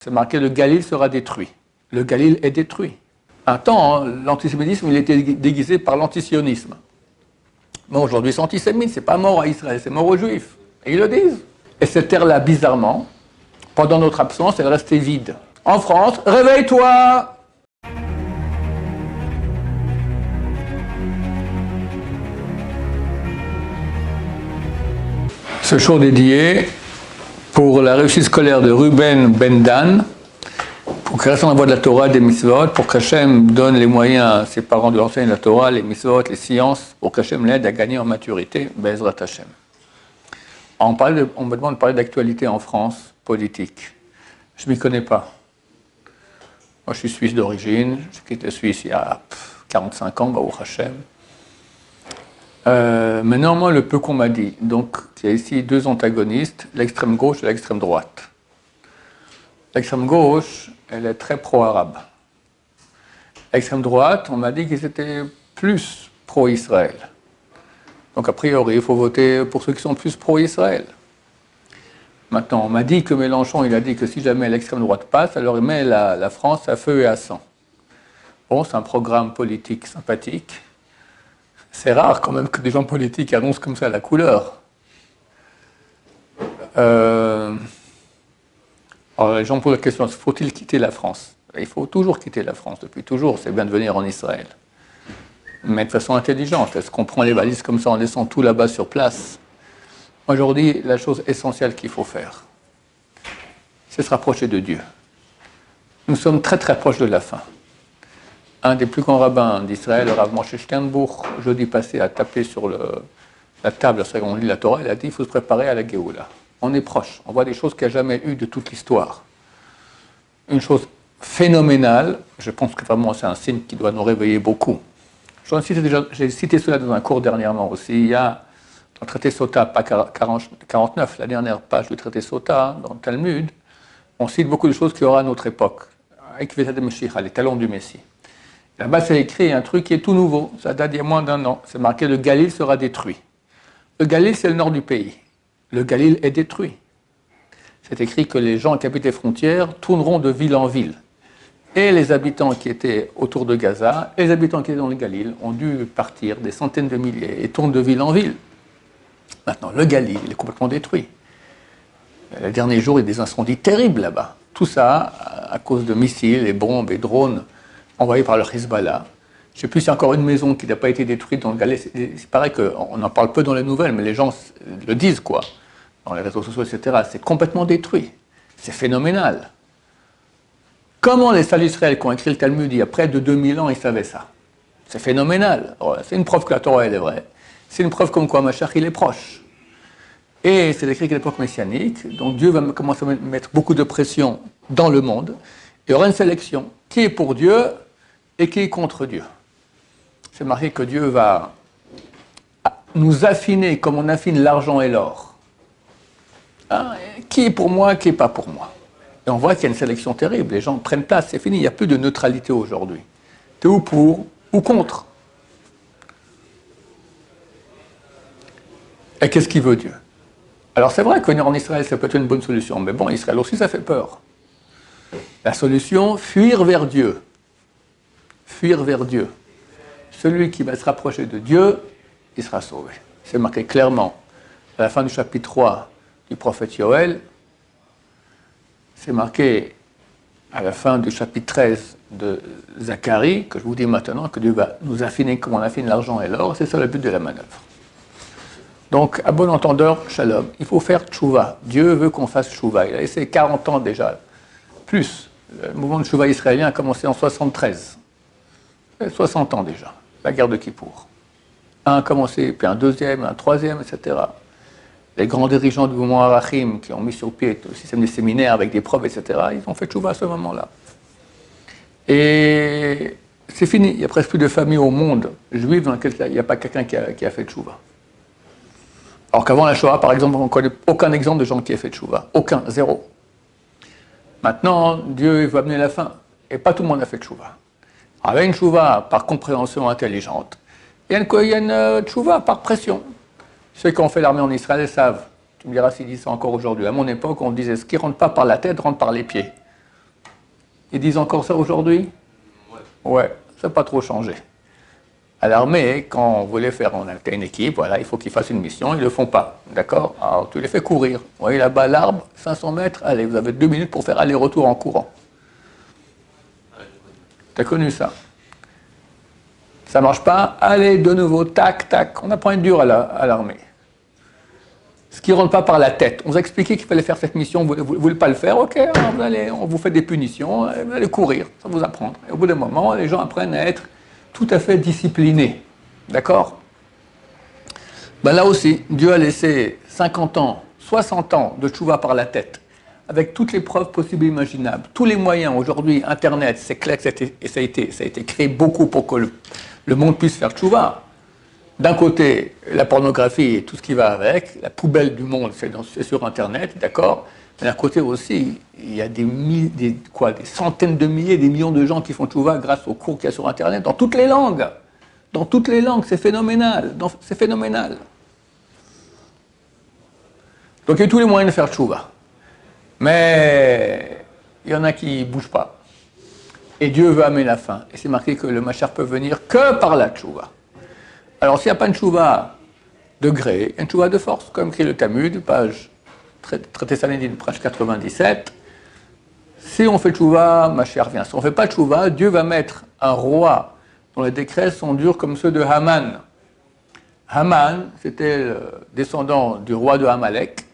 C'est marqué « le Galil sera détruit ». Le Galil est détruit. Un temps, l'antisémitisme, il était déguisé par l'antisionisme. Mais aujourd'hui, c'est antisémite, c'est pas mort à Israël, c'est mort aux Juifs. Et ils le disent. Et cette terre-là, bizarrement, pendant notre absence, elle restait vide. En France, réveille-toi! Ce show dédié pour la réussite scolaire de Ruben Ben Dan, pour qu'il reste dans la voie de la Torah et des mitzvot, pour qu'Hachem donne les moyens à ses parents de l'enseigner la Torah, les mitzvot, les sciences, pour qu'Hachem l'aide à gagner en maturité, Be'ezrat Hachem. On me demande de parler d'actualité en France, politique. Je ne m'y connais pas. Moi, je suis suisse d'origine, j'ai quitté la Suisse il y a 45 ans, Baruch Hachem. Mais néanmoins, le peu qu'on m'a dit, donc il y a ici deux antagonistes, l'extrême gauche et l'extrême droite. L'extrême gauche, elle est très pro-arabe. L'extrême droite, on m'a dit qu'ils étaient plus pro-Israël. Donc a priori, il faut voter pour ceux qui sont plus pro-Israël. Maintenant, on m'a dit que Mélenchon, il a dit que si jamais l'extrême droite passe, alors il met la France à feu et à sang. Bon, c'est un programme politique sympathique. C'est rare quand même que des gens politiques annoncent comme ça la couleur. Alors les gens posent la question, faut-il quitter la France? Il faut toujours quitter la France, depuis toujours, c'est bien de venir en Israël. Mais de façon intelligente, est-ce qu'on prend les valises comme ça en laissant tout là-bas sur place? Moi, aujourd'hui, la chose essentielle qu'il faut faire, c'est se rapprocher de Dieu. Nous sommes très très proches de la fin. Un des plus grands rabbins d'Israël, le Rav Moshe Sternbuch, jeudi passé, a tapé sur la table, lorsqu'on on lit la Torah, il a dit qu'il faut se préparer à la Géoula. On est proche, on voit des choses qu'il n'y a jamais eu de toute l'histoire. Une chose phénoménale, je pense que vraiment c'est un signe qui doit nous réveiller beaucoup. J'ai cité cela dans un cours dernièrement aussi. Il y a dans le traité Sota, pas 49, la dernière page du traité Sota, dans le Talmud, on cite beaucoup de choses qu'il y aura à notre époque, avec les talons du Messie. Là-bas, c'est écrit un truc qui est tout nouveau, ça date d'il y a moins d'un an. C'est marqué « le Galil sera détruit ». Le Galil, c'est le nord du pays. Le Galil est détruit. C'est écrit que les gens qui habitent les frontières tourneront de ville en ville. Et les habitants qui étaient autour de Gaza, et les habitants qui étaient dans le Galil, ont dû partir des centaines de milliers et tournent de ville en ville. Maintenant, le Galil, il est complètement détruit. Les derniers jours, il y a des incendies terribles là-bas. Tout ça à cause de missiles et bombes et drones envoyés par le Hezbollah. Je ne sais plus s'il y a encore une maison qui n'a pas été détruite dans le Galil. C'est pareil qu'on en parle peu dans les nouvelles, mais les gens le disent, quoi. Dans les réseaux sociaux, etc. C'est complètement détruit. C'est phénoménal. Comment les sages d'Israël qui ont écrit le Talmud il y a près de 2000 ans, ils savaient ça? C'est phénoménal. C'est une preuve que la Torah, elle est vraie. C'est une preuve comme quoi Mashiach, il est proche. Et c'est écrit qu'à l'époque messianique, donc Dieu va commencer à mettre beaucoup de pression dans le monde. Il y aura une sélection. Qui est pour Dieu et qui est contre Dieu? C'est marqué que Dieu va nous affiner comme on affine l'argent et l'or. Hein? Qui est pour moi, qui n'est pas pour moi? Et on voit qu'il y a une sélection terrible. Les gens prennent place, c'est fini. Il n'y a plus de neutralité aujourd'hui. Tu es ou pour ou contre. Et qu'est-ce qu'il veut Dieu? Alors c'est vrai que venir en Israël, ça peut être une bonne solution. Mais bon, Israël aussi, ça fait peur. La solution, fuir vers Dieu. Fuir vers Dieu. Celui qui va se rapprocher de Dieu, il sera sauvé. C'est marqué clairement à la fin du chapitre 3 du prophète Yoël. C'est marqué à la fin du chapitre 13 de Zacharie, que je vous dis maintenant, que Dieu va nous affiner comme on affine l'argent et l'or. C'est ça le but de la manœuvre. Donc, à bon entendeur, shalom, il faut faire tchouva. Dieu veut qu'on fasse tchouva. Il a essayé 40 ans déjà, plus. Le mouvement de tchouva israélien a commencé en 73. 60 ans déjà, la guerre de Kippour. Un a commencé, puis un deuxième, un troisième, etc. Les grands dirigeants du mouvement Arachim qui ont mis sur pied le système des séminaires avec des preuves, etc., ils ont fait tchouva à ce moment-là. Et c'est fini. Il n'y a presque plus de familles au monde juive dans laquelle il n'y a pas quelqu'un qui a fait tchouva. Alors qu'avant la Shoah, par exemple, on ne connaît aucun exemple de gens qui aient fait tchouva. Aucun, zéro. Maintenant, Dieu veut amener la fin. Et pas tout le monde a fait tchouva. Alors, il y a une tchouva par compréhension intelligente. Et il y a une tchouva par pression. Ceux qui ont fait l'armée en Israël savent. Tu me diras s'ils disent ça encore aujourd'hui. À mon époque, on disait ce qui ne rentre pas par la tête rentre par les pieds. Ils disent encore ça aujourd'hui? Ouais, ça n'a pas trop changé. À l'armée, quand on voulait faire, on avait une équipe, voilà, il faut qu'ils fassent une mission, ils ne le font pas, d'accord? Alors tu les fais courir. Vous voyez là-bas l'arbre, 500 mètres, allez, vous avez 2 minutes pour faire aller-retour en courant. Tu as connu ça? Ça ne marche pas, allez, de nouveau, tac, tac. On apprend à être dur à l'armée. Ce qui ne rentre pas par la tête. On vous a expliqué qu'il fallait faire cette mission, vous ne voulez pas le faire, ok, alors on vous fait des punitions, vous allez courir, ça va vous apprendre. Et au bout d'un moment, les gens apprennent à être tout à fait disciplinés. D'accord? Ben là aussi, Dieu a laissé 50 ans, 60 ans de tchouva par la tête, avec toutes les preuves possibles et imaginables, tous les moyens. Aujourd'hui, Internet, c'est clair que ça a été créé beaucoup pour que le monde puisse faire tchouva. D'un côté, la pornographie et tout ce qui va avec, la poubelle du monde, c'est sur Internet, d'accord? Mais d'un côté aussi, il y a des centaines de milliers, des millions de gens qui font tchouva grâce aux cours qu'il y a sur Internet, dans toutes les langues. Dans toutes les langues, c'est phénoménal. C'est phénoménal. Donc il y a tous les moyens de faire tchouva. Mais il y en a qui ne bougent pas. Et Dieu veut amener la fin. Et c'est marqué que le Mashiach peut venir que par la tchouva. Alors s'il n'y a pas une tchouva de gré, il y a une tchouva de force, comme écrit le Talmud, page traité Sanhédrin, page 97. Si on fait tchouva, Mashiach revient. Si on ne fait pas tchouva, Dieu va mettre un roi dont les décrets sont durs comme ceux de Haman. Haman, c'était le descendant du roi de Amalek,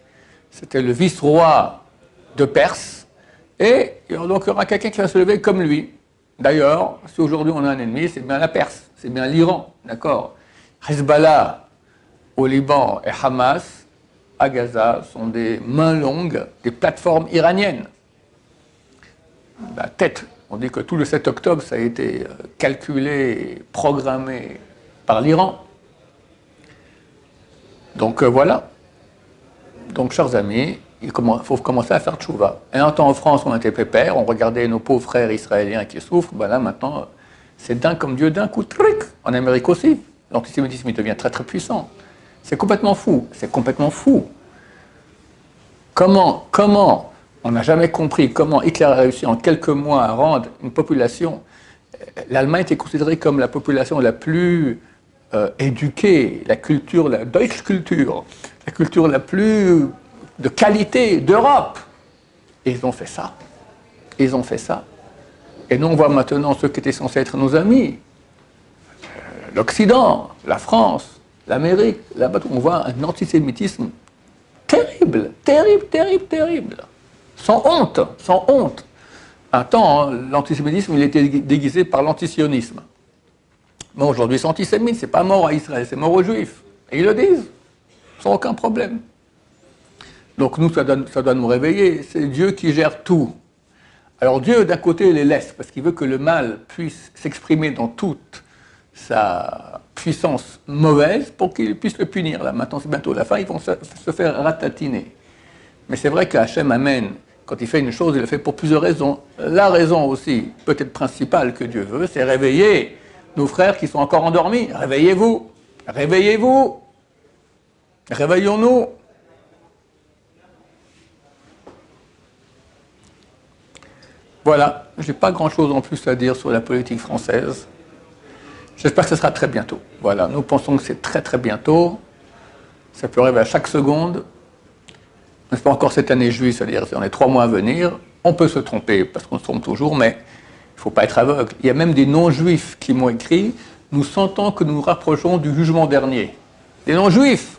c'était le vice-roi de Perse, et donc il y aura quelqu'un qui va se lever comme lui. D'ailleurs, si aujourd'hui on a un ennemi, c'est bien la Perse, c'est bien l'Iran, d'accord? Hezbollah au Liban et Hamas à Gaza sont des mains longues des plateformes iraniennes. La tête, on dit que tout le 7 octobre, ça a été calculé, programmé par l'Iran. Donc voilà. Donc, chers amis, il faut commencer à faire tchouva. Et un temps en France, on était pépère, on regardait nos pauvres frères israéliens qui souffrent. Ben là, maintenant, c'est d'un comme Dieu, d'un coup, tric. En Amérique aussi, l'antisémitisme devient très très puissant. C'est complètement fou. C'est complètement fou. Comment on n'a jamais compris comment Hitler a réussi en quelques mois à rendre une population. L'Allemagne était considérée comme la population la plus éduquée, la culture, la Deutsche Kultur, la culture la plus de qualité d'Europe. Et ils ont fait ça. Ils ont fait ça. Et nous, on voit maintenant ceux qui étaient censés être nos amis. L'Occident, la France, l'Amérique, là-bas, on voit un antisémitisme terrible, terrible, terrible, terrible. Sans honte, sans honte. Un temps, l'antisémitisme, il était déguisé par l'antisionisme. Mais aujourd'hui, c'est antisémite, c'est pas mort à Israël, c'est mort aux Juifs. Et ils le disent, sans aucun problème. Donc nous, ça doit nous réveiller. C'est Dieu qui gère tout. Alors Dieu, d'un côté, les laisse, parce qu'il veut que le mal puisse s'exprimer dans toute sa puissance mauvaise pour qu'il puisse le punir. Là, maintenant, c'est bientôt la fin, ils vont se faire ratatiner. Mais c'est vrai qu'Hachem amène, quand il fait une chose, il le fait pour plusieurs raisons. La raison aussi, peut-être principale que Dieu veut, c'est réveiller nos frères qui sont encore endormis. Réveillez-vous, réveillez-vous, réveillons-nous. Voilà, je n'ai pas grand-chose en plus à dire sur la politique française. J'espère que ce sera très bientôt. Voilà, nous pensons que c'est très très bientôt. Ça peut arriver à chaque seconde. Ce n'est pas encore cette année juive, c'est-à-dire dans les 3 mois à venir. On peut se tromper, parce qu'on se trompe toujours, mais il ne faut pas être aveugle. Il y a même des non-juifs qui m'ont écrit « Nous sentons que nous nous rapprochons du jugement dernier ». Des non-juifs.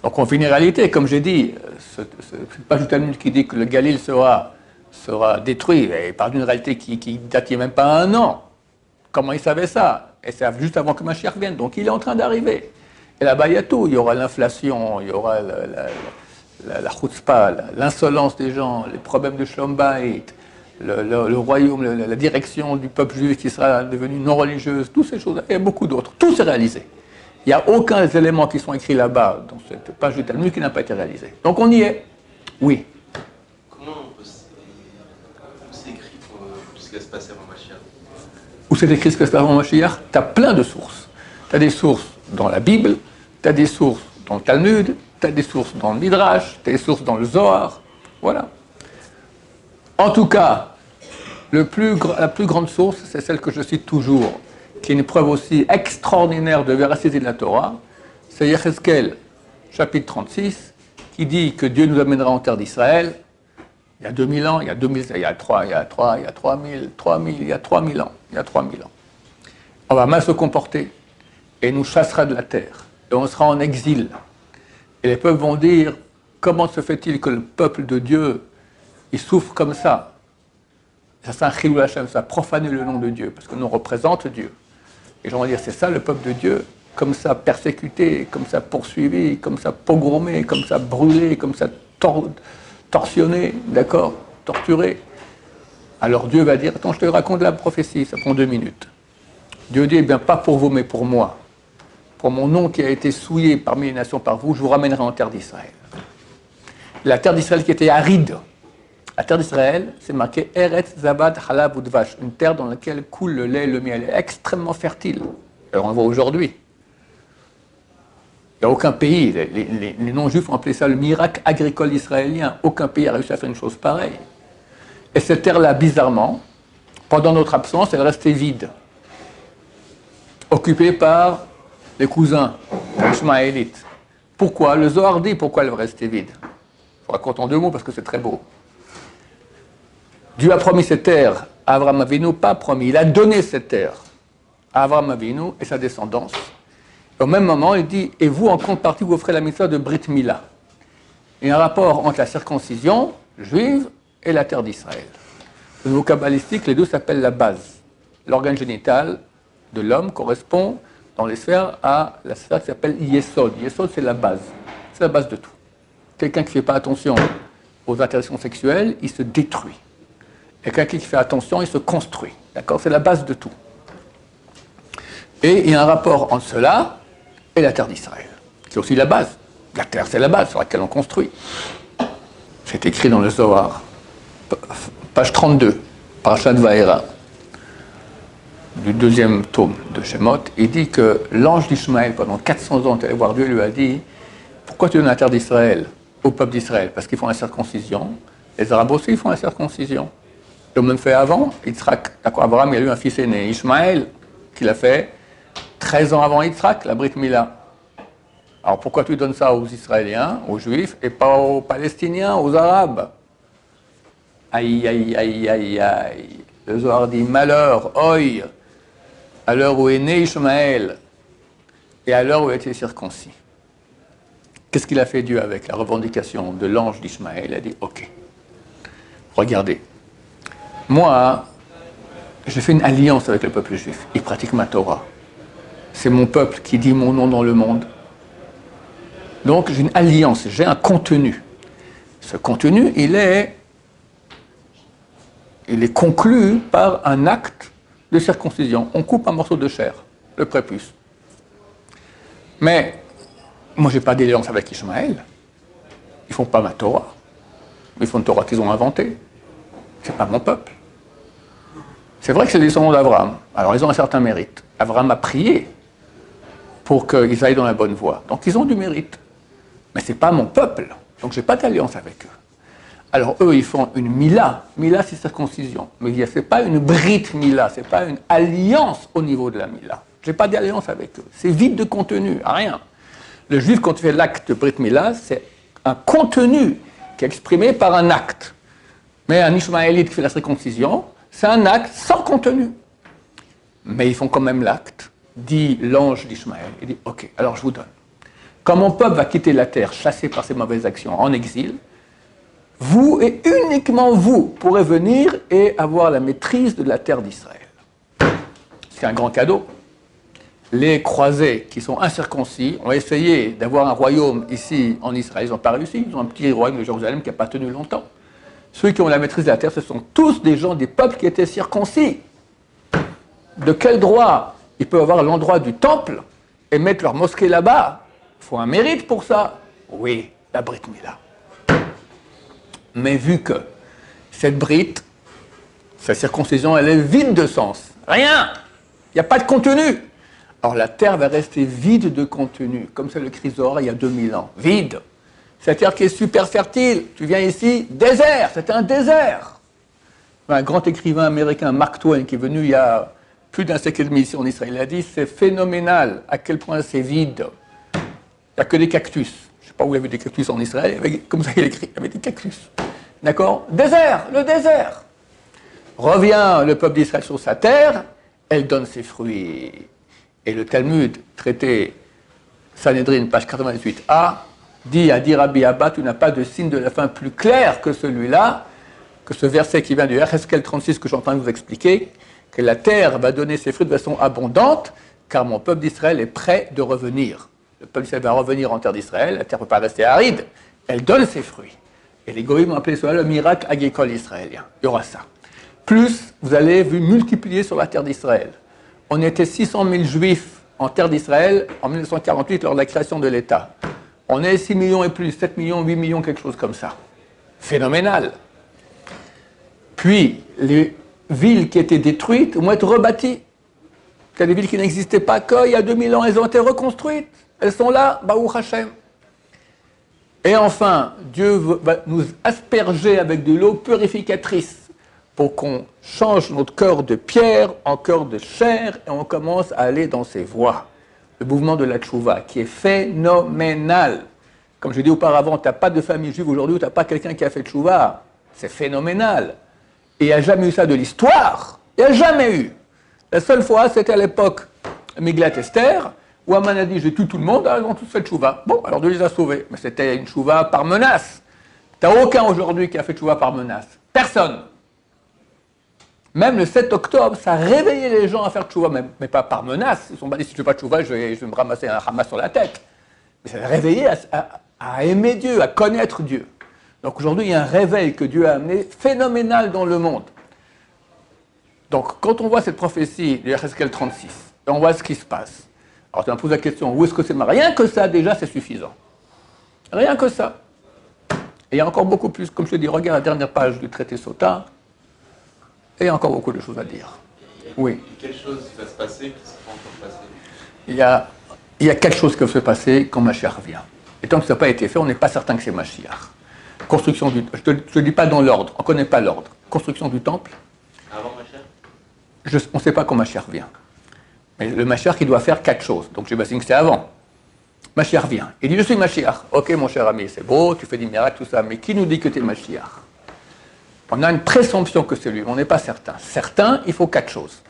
Donc on fait une réalité, comme j'ai dit, ce n'est pas du Talmud qui dit que le Galil sera détruit. Il parle d'une réalité qui date il n'y a même pas 1 an. Comment il savait ça? Et c'est juste avant que Mashiach vienne. Donc il est en train d'arriver. Et là-bas, il y a tout. Il y aura l'inflation, il y aura la chutzpah, l'insolence des gens, les problèmes de Shlom Bayit, le royaume, la direction du peuple juif qui sera devenue non religieuse, toutes ces choses. Il y a beaucoup d'autres. Tout s'est réalisé. Il n'y a aucun des éléments qui sont écrits là-bas dans cette page du Talmud qui n'a pas été réalisé. Donc on y est. Oui. Comment c'est écrit ce qui va se passer avant Mashiach? Où c'est écrit ce qui va se passer avant Mashiach? Tu as plein de sources. Tu as des sources dans la Bible, tu as des sources dans le Talmud, tu as des sources dans le Midrash, tu as des sources dans le Zohar. Voilà. En tout cas, la plus grande source, c'est celle que je cite toujours, qui est une preuve aussi extraordinaire de véracité de la Torah, c'est Yechezkel, chapitre 36, qui dit que Dieu nous amènera en terre d'Israël il y a 2000 ans, il y a 3000 ans. On va mal se comporter et nous chassera de la terre et on sera en exil. Et les peuples vont dire, comment se fait-il que le peuple de Dieu, il souffre comme ça? Ça c'est un chilul Hashem, ça profane le nom de Dieu, parce que nous représente Dieu. Et les gens vont dire, c'est ça le peuple de Dieu, comme ça persécuté, comme ça poursuivi, comme ça pogromé, comme ça brûlé, comme ça torsionné, d'accord, torturé. Alors Dieu va dire, attends, je te raconte la prophétie, ça prend 2 minutes. Dieu dit, eh bien, pas pour vous, mais pour moi. Pour mon nom qui a été souillé parmi les nations par vous, je vous ramènerai en terre d'Israël. La terre d'Israël qui était aride. La terre d'Israël, c'est marqué Eretz Zabad Halav Udvash, une terre dans laquelle coule le lait et le miel, elle est extrêmement fertile. Alors on le voit aujourd'hui. Il n'y a aucun pays, les non-juifs ont appelé ça le miracle agricole israélien. Aucun pays n'a réussi à faire une chose pareille. Et cette terre-là, bizarrement, pendant notre absence, elle restait vide. Occupée par les cousins, les Ishmaélites. Pourquoi? Le Zohar dit pourquoi elle va rester vide. Je raconte en 2 mots parce que c'est très beau. Dieu a promis cette terre à Abraham Avinu, pas promis, il a donné cette terre à Abraham Avinu et sa descendance. Au même moment, il dit, et vous, en contrepartie, vous ferez la mitzvah de Brit Mila. Il y a un rapport entre la circoncision juive et la terre d'Israël. Au niveau kabbalistique, les deux s'appellent la base. L'organe génital de l'homme correspond dans les sphères à la sphère qui s'appelle Yesod. Yesod, c'est la base. C'est la base de tout. Quelqu'un qui ne fait pas attention aux interactions sexuelles, il se détruit. Et quelqu'un qui fait attention, il se construit. D'accord? C'est la base de tout. Et il y a un rapport entre cela et la terre d'Israël, qui est aussi la base. La terre, c'est la base sur laquelle on construit. C'est écrit dans le Zohar, page 32, Parashat Vaera, du 2e tome de Shemot. Il dit que l'ange d'Ishmaël, pendant 400 ans, est allé voir Dieu, lui a dit, pourquoi tu donnes la terre d'Israël au peuple d'Israël? Parce qu'ils font la circoncision. Les Arabes aussi font la circoncision. Ils l'ont même fait avant. Yitzhak, d'accord, Abraham, il a eu un fils aîné, Ishmaël, qu'il a fait 13 ans avant Yitzhak, la Brit Mila. Alors pourquoi tu donnes ça aux Israéliens, aux Juifs, et pas aux Palestiniens, aux Arabes? Aïe, aïe, aïe, aïe, aïe. Le Zohar dit, malheur, oi, à l'heure où est né Ishmaël, et à l'heure où il a été circoncis. Qu'est-ce qu'il a fait Dieu avec la revendication de l'ange d'Ishmaël? Il a dit, ok, regardez, moi, j'ai fait une alliance avec le peuple juif, il pratique ma Torah. C'est mon peuple qui dit mon nom dans le monde. Donc j'ai une alliance, j'ai un contenu. Ce contenu, il est conclu par un acte de circoncision. On coupe un morceau de chair, le prépuce. Mais moi, je n'ai pas d'alliance avec Ishmaël. Ils ne font pas ma Torah. Ils font une Torah qu'ils ont inventée. Ce n'est pas mon peuple. C'est vrai que c'est les descendants d'Abraham. Alors ils ont un certain mérite. Abraham a prié pour qu'ils aillent dans la bonne voie. Donc ils ont du mérite. Mais ce n'est pas mon peuple. Donc je n'ai pas d'alliance avec eux. Alors eux, ils font une Mila. Mila, c'est circoncision. Mais ce n'est pas une Brit Mila. Ce n'est pas une alliance au niveau de la Mila. Je n'ai pas d'alliance avec eux. C'est vide de contenu, rien. Le juif, quand il fait l'acte de Brit Mila, c'est un contenu qui est exprimé par un acte. Mais un Ishmaélite qui fait la circoncision, c'est un acte sans contenu. Mais ils font quand même l'acte, dit l'ange d'Ishmaël. Il dit, ok, alors je vous donne. Quand mon peuple va quitter la terre, chassé par ses mauvaises actions, en exil, vous et uniquement vous pourrez venir et avoir la maîtrise de la terre d'Israël. C'est un grand cadeau. Les croisés qui sont incirconcis ont essayé d'avoir un royaume ici en Israël. Ils n'ont pas réussi. Ils ont un petit royaume de Jérusalem qui n'a pas tenu longtemps. Ceux qui ont la maîtrise de la terre, ce sont tous des gens, des peuples qui étaient circoncis. De quel droit ils peuvent avoir l'endroit du temple et mettre leur mosquée là-bas? Il faut un mérite pour ça. Oui, la Brit Mila. Mais vu que cette Brit, sa circoncision, elle est vide de sens. Rien. Il n'y a pas de contenu. Alors la terre va rester vide de contenu, comme c'est le Chrysor il y a 2000 ans. Vide. Cette terre qui est super fertile. Tu viens ici, désert. C'était un désert. Un grand écrivain américain, Mark Twain, qui est venu il y a plus d'un siècle et demi ici en Israël, il a dit c'est phénoménal à quel point c'est vide. Il n'y a que des cactus. Je ne sais pas où il y avait des cactus en Israël, comme ça il écrit, il y avait des cactus. D'accord? Désert, le désert. Revient le peuple d'Israël sur sa terre, elle donne ses fruits. Et le Talmud, traité Sanhedrin, page 88a, dit à Rabbi Abba, tu n'as pas de signe de la fin plus clair que celui-là, que ce verset qui vient du Yecheskel 36 que je suis en train de vous expliquer, que la terre va donner ses fruits de façon abondante, car mon peuple d'Israël est prêt de revenir. Le peuple d'Israël va revenir en terre d'Israël, la terre ne peut pas rester aride, elle donne ses fruits. Et les goïms ont appelé cela le miracle agricole israélien. Il y aura ça. Plus, vous allez multiplier sur la terre d'Israël. On était 600 000 juifs en terre d'Israël en 1948 lors de la création de l'État. On est 6 millions et plus, 7 millions, 8 millions, quelque chose comme ça. Phénoménal. Puis, les villes qui étaient détruites vont être rebâties. Il y a des villes qui n'existaient pas qu'il y a 2000 ans, elles ont été reconstruites. Elles sont là, Baruch Hashem. Et enfin, Dieu va nous asperger avec de l'eau purificatrice pour qu'on change notre cœur de pierre en cœur de chair et on commence à aller dans ses voies. Le mouvement de la tchouva, qui est phénoménal. Comme je l'ai dit auparavant, tu n'as pas de famille juive aujourd'hui où tu n'as pas quelqu'un qui a fait tchouva. C'est phénoménal. Et il n'y a jamais eu ça de l'histoire. Il n'y a jamais eu. La seule fois, c'était à l'époque Miglat Esther, où Aman a dit, j'ai tué tout le monde, ils ont tous fait tchouva. Bon, alors Dieu les a sauvés. Mais c'était une tchouva par menace. Tu n'as aucun aujourd'hui qui a fait tchouva par menace. Personne. Même le 7 octobre, ça a réveillé les gens à faire tchouva, mais pas par menace. Ils se sont dit, si je ne fais pas tchouva, je vais me ramasser un hamas sur la tête. Mais ça a réveillé à aimer Dieu, à connaître Dieu. Donc aujourd'hui, il y a un réveil que Dieu a amené phénoménal dans le monde. Donc quand on voit cette prophétie de Yecheskel 36, et on voit ce qui se passe, alors tu me poses la question, où est-ce que c'est marqué? Rien que ça, déjà, c'est suffisant. Rien que ça. Et il y a encore beaucoup plus, comme je te dis, regarde la dernière page du traité Sota, et il y a encore beaucoup de choses à dire. Oui. Quelle chose va se passer qui ne s'est pas encore passée? Il y a quelque chose qui va se passer quand Mashiach revient. Et tant que ça n'a pas été fait, on n'est pas certain que c'est Mashiach. Construction du... Je ne te dis pas dans l'ordre, on ne connaît pas l'ordre. Construction du temple. Avant Mashiach? On ne sait pas quand Mashiach vient. Mais le Mashiach, il doit faire 4 choses. Donc j'imagine que c'est avant. Mashiach vient. Il dit, je suis Mashiach. Ok, mon cher ami, c'est beau, tu fais des miracles, tout ça. Mais qui nous dit que tu es Mashiach? On a une présomption que c'est lui, mais on n'est pas certain. Certain, il faut 4 choses.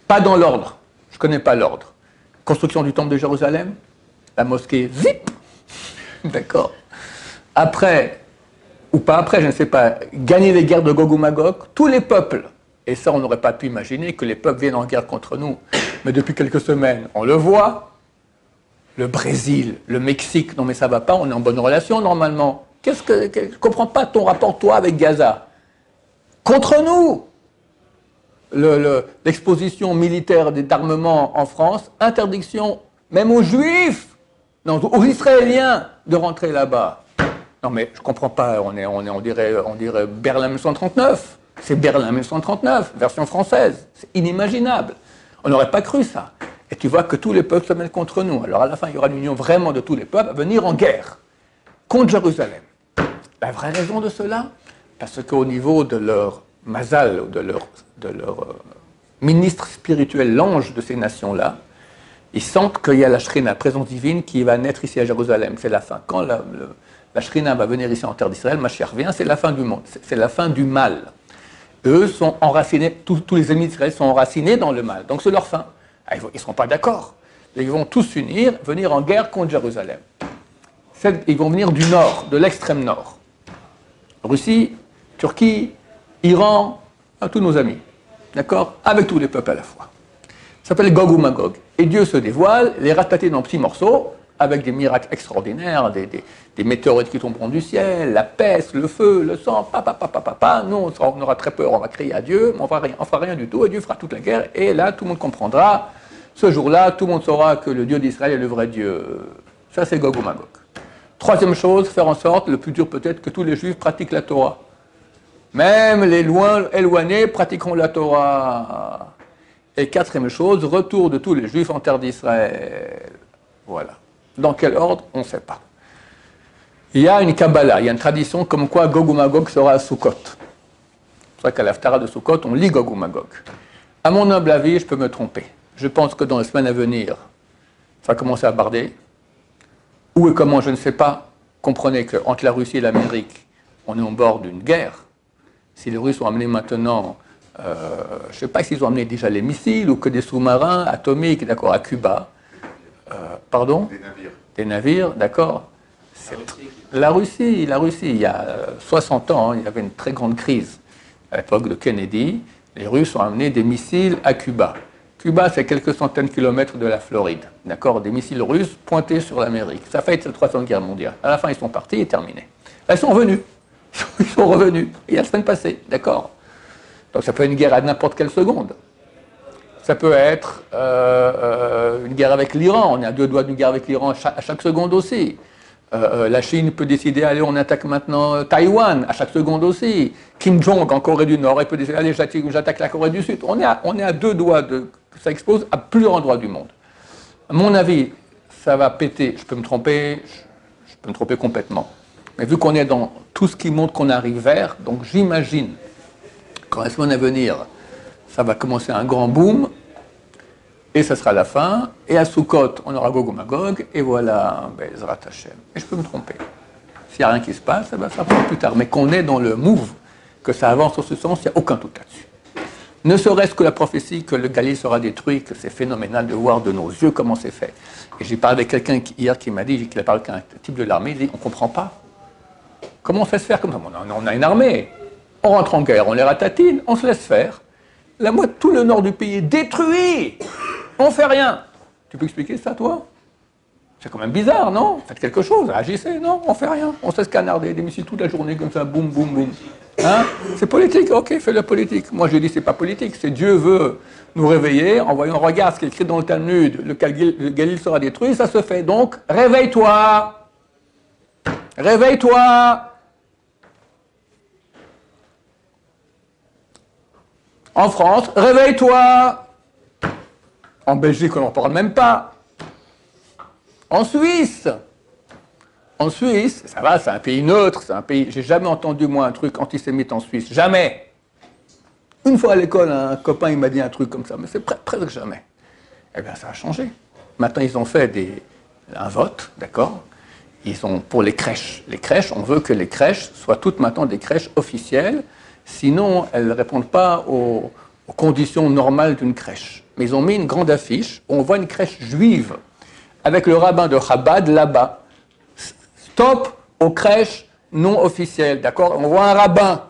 Pas dans l'ordre. Je ne connais pas l'ordre. Construction du temple de Jérusalem. La mosquée, zip. D'accord. Après, ou pas après, je ne sais pas, gagner les guerres de Gog ou Magog. Tous les peuples. Et ça, on n'aurait pas pu imaginer que les peuples viennent en guerre contre nous. Mais depuis quelques semaines, on le voit. Le Brésil, le Mexique, non mais ça ne va pas, on est en bonne relation normalement. Je ne comprends pas ton rapport, toi, avec Gaza. Contre nous, l'exposition militaire d'armement en France, interdiction même aux Juifs, non, aux Israéliens de rentrer là-bas. Non mais je ne comprends pas, on dirait Berlin 1939. C'est Berlin 1939, version française. C'est inimaginable. On n'aurait pas cru ça. Et tu vois que tous les peuples se mettent contre nous. Alors à la fin, il y aura une union vraiment de tous les peuples à venir en guerre contre Jérusalem. La vraie raison de cela, parce qu'au niveau de leur mazal, de leur ministre spirituel, l'ange de ces nations-là, ils sentent qu'il y a la Shrina, la présence divine, qui va naître ici à Jérusalem. C'est la fin. Quand la Shrina va venir ici en terre d'Israël, Mashiach vient, c'est la fin du monde. C'est la fin du mal. Eux sont enracinés, tous les ennemis d'Israël sont enracinés dans le mal. Donc c'est leur fin. Ils ne seront pas d'accord. Ils vont tous s'unir, venir en guerre contre Jérusalem. Ils vont venir du nord, de l'extrême nord. Russie, Turquie, Iran, tous nos amis. D'accord? Avec tous les peuples à la fois. Ça s'appelle Gog ou Magog. Et Dieu se dévoile, les ratater dans petits morceaux, avec des miracles extraordinaires, des météorites qui tomberont du ciel, la peste, le feu, le sang, Nous, on aura très peur, on va crier à Dieu, mais on ne fera rien du tout, et Dieu fera toute la guerre, et là, tout le monde comprendra. Ce jour-là, tout le monde saura que le Dieu d'Israël est le vrai Dieu. Ça, c'est Gog ou Magog. Troisième chose, faire en sorte, le plus dur peut-être, que tous les Juifs pratiquent la Torah. Même les éloignés pratiqueront la Torah. Et quatrième chose, retour de tous les Juifs en terre d'Israël. Voilà. Dans quel ordre, on ne sait pas. Il y a une Kabbalah, il y a une tradition comme quoi Gog ou Magog sera à Sukkot. ça qu'à l'Haftara de Sukkot, on lit Gog ou Magog. À mon humble avis, je peux me tromper. Je pense que dans les semaines à venir, ça va commencer à barder. Où et comment, je ne sais pas. Comprenez qu'entre la Russie et l'Amérique, on est au bord d'une guerre. Si les Russes ont amené maintenant, je ne sais pas s'ils ont amené déjà les missiles ou que des sous-marins atomiques, d'accord, à Cuba. Pardon ? Des navires. Des navires, d'accord. La Russie, il y a 60 ans, il y avait une très grande crise. À l'époque de Kennedy, les Russes ont amené des missiles à Cuba. Cuba, c'est quelques centaines de kilomètres de la Floride, d'accord, des missiles russes pointés sur l'Amérique. Ça fait la Troisième Guerre mondiale. À la fin, ils sont partis et terminés. Là, ils sont revenus. Ils sont revenus. Il y a la semaine passée, d'accord. Donc ça peut être une guerre à n'importe quelle seconde. Ça peut être une guerre avec l'Iran. On est à 2 doigts d'une guerre avec l'Iran à chaque seconde aussi. La Chine peut décider, allez, on attaque maintenant Taïwan, à chaque seconde aussi. Kim Jong en Corée du Nord, il peut décider, allez, j'attaque la Corée du Sud. On est à 2 doigts que ça explose à plusieurs endroits du monde. À mon avis, ça va péter. Je peux me tromper complètement. Mais vu qu'on est dans tout ce qui montre qu'on arrive vers, donc j'imagine qu'en la semaine à venir, ça va commencer un grand boom, et ça sera la fin, et à Sukkot, on aura Gog ou Magog, et voilà, Bezrat Hashem. Et je peux me tromper. S'il n'y a rien qui se passe, ça sera plus tard. Mais qu'on est dans le move, que ça avance en ce sens, il n'y a aucun doute là-dessus. Ne serait-ce que la prophétie que le Galilée sera détruit, que c'est phénoménal de voir de nos yeux comment c'est fait. Et j'ai parlé avec quelqu'un hier qui m'a dit, qu'il a parlé avec un type de l'armée, il dit, on ne comprend pas. Comment on fait se faire comme ça? On a une armée, on rentre en guerre, on les ratatine, on se laisse faire. La moitié, tout le nord du pays est détruit. On fait rien. Tu peux expliquer ça, toi? C'est quand même bizarre, non? Faites quelque chose, agissez, non? On fait rien. On se laisse canarder des missiles toute la journée comme ça, boum, boum, boum. Hein? C'est politique, ok, fais la politique. Moi, je dis, c'est pas politique, c'est Dieu veut nous réveiller en voyant, regarde ce qui est écrit dans le Talmud, le Galilée sera détruit, ça se fait. Donc, réveille-toi. Réveille-toi. En France, réveille-toi. En Belgique, on n'en parle même pas. En Suisse, ça va, c'est un pays neutre, c'est un pays... J'ai jamais entendu, moi, un truc antisémite en Suisse. Jamais. Une fois à l'école, un copain, il m'a dit un truc comme ça, mais c'est presque jamais. Eh bien, ça a changé. Maintenant, ils ont fait un vote, d'accord? Ils sont pour les crèches. Les crèches, on veut que les crèches soient toutes maintenant des crèches officielles, sinon, elles ne répondent pas aux conditions normales d'une crèche. Mais ils ont mis une grande affiche où on voit une crèche juive avec le rabbin de Chabad là-bas. Stop aux crèches non officielles, d'accord? On voit un rabbin.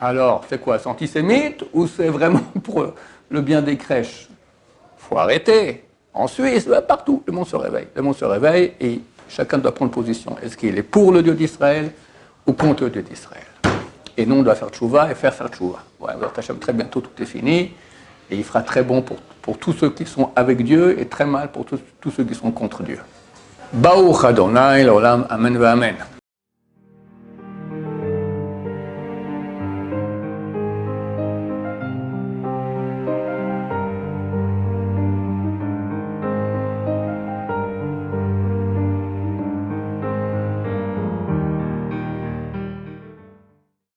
Alors, c'est quoi? C'est antisémite ou c'est vraiment pour le bien des crèches? Il faut arrêter. En Suisse, partout, le monde se réveille. Le monde se réveille et chacun doit prendre position. Est-ce qu'il est pour le Dieu d'Israël ou contre le Dieu d'Israël? Et nous, on doit faire tchouva et faire tchouva. Ouais, très bientôt, tout est fini. Et il fera très bon pour tous ceux qui sont avec Dieu et très mal pour tous ceux qui sont contre Dieu. Baruch Adonai l'olam, amen va amen.